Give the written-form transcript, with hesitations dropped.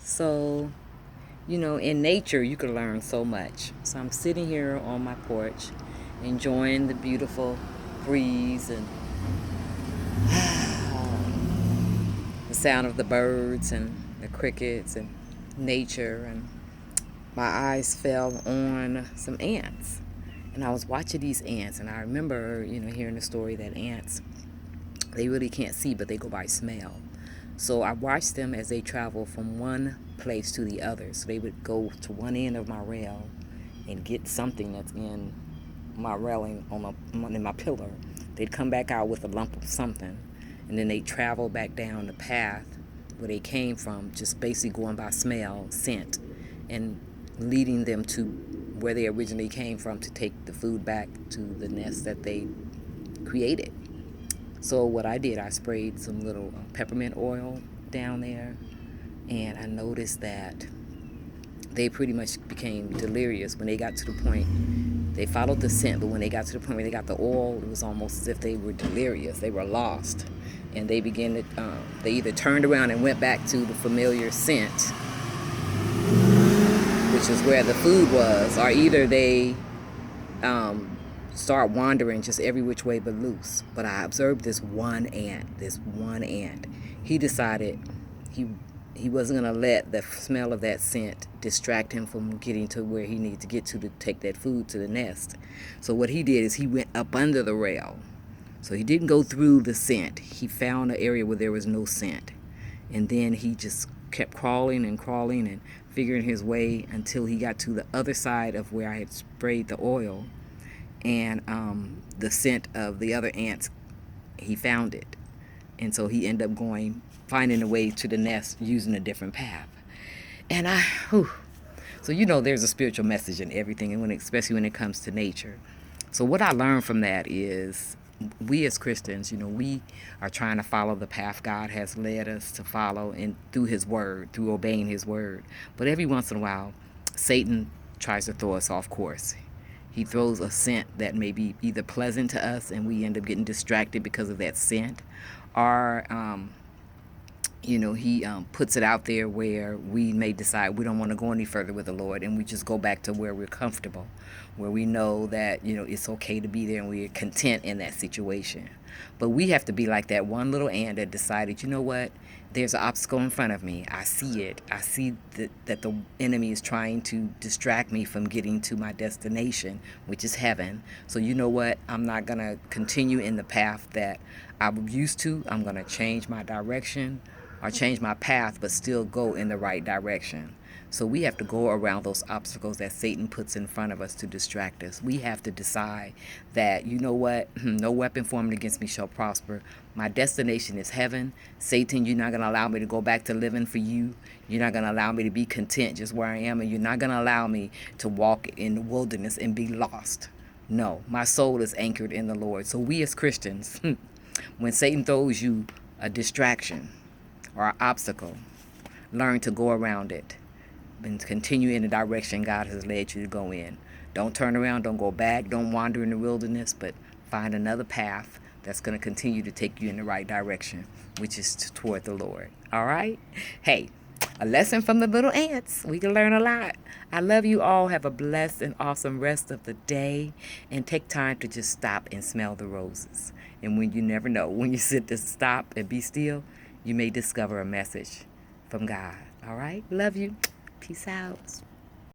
So, in nature, you can learn so much. So I'm sitting here on my porch, enjoying the beautiful breeze and the sound of the birds and the crickets and nature. And my eyes fell on some ants. And I was watching these ants, and I remember, hearing the story that ants, they really can't see, but they go by smell. So I watched them as they travel from one place to the other. So they would go to one end of my rail and get something that's in my railing in my pillar. They'd come back out with a lump of something, and then they'd travel back down the path where they came from, just basically going by smell, scent, and leading them to where they originally came from to take the food back to the nest that they created. So what I did, I sprayed some little peppermint oil down there, and I noticed that they pretty much became delirious when they got to the point. They followed the scent, but when they got to the point where they got the oil, it was almost as if they were delirious. They were lost, and they began to. They either turned around and went back to the familiar scent, which is where the food was, or either they start wandering just every which way but loose. But I observed this one ant. He decided he wasn't going to let the smell of that scent distract him from getting to where he needed to get to take that food to the nest. So what he did is he went up under the rail. So he didn't go through the scent. He found an area where there was no scent. And then he just kept crawling and figuring his way until he got to the other side of where I had sprayed the oil. And the scent of the other ants, he found it. And so he ended up finding a way to the nest using a different path. And so there's a spiritual message in everything, and especially when it comes to nature. So what I learned from that is we as Christians, we are trying to follow the path God has led us to follow, and through His Word, through obeying His Word. But every once in a while, Satan tries to throw us off course. He throws a scent that may be either pleasant to us, and we end up getting distracted because of that scent, or he puts it out there where we may decide we don't want to go any further with the Lord, and we just go back to where we're comfortable, where we know that it's okay to be there and we're content in that situation. But we have to be like that one little ant that decided, what, there's an obstacle in front of me. I see it. I see that the enemy is trying to distract me from getting to my destination, which is heaven. So you know what? I'm not going to continue in the path that I'm used to. I'm going to change my direction or change my path, but still go in the right direction. So we have to go around those obstacles that Satan puts in front of us to distract us. We have to decide that, you know what, no weapon formed against me shall prosper. My destination is heaven. Satan, you're not going to allow me to go back to living for you. You're not going to allow me to be content just where I am, and you're not going to allow me to walk in the wilderness and be lost. No, my soul is anchored in the Lord. So we as Christians, when Satan throws you a distraction or an obstacle, learn to go around it and continue in the direction God has led you to go in. Don't turn around, don't go back, don't wander in the wilderness, but find another path that's going to continue to take you in the right direction, which is toward the Lord. All right? Hey, a lesson from the little ants. We can learn a lot. I love you all. Have a blessed and awesome rest of the day, and take time to just stop and smell the roses. And when you never know, when you sit to stop and be still, you may discover a message from God. All right? Love you. Peace out.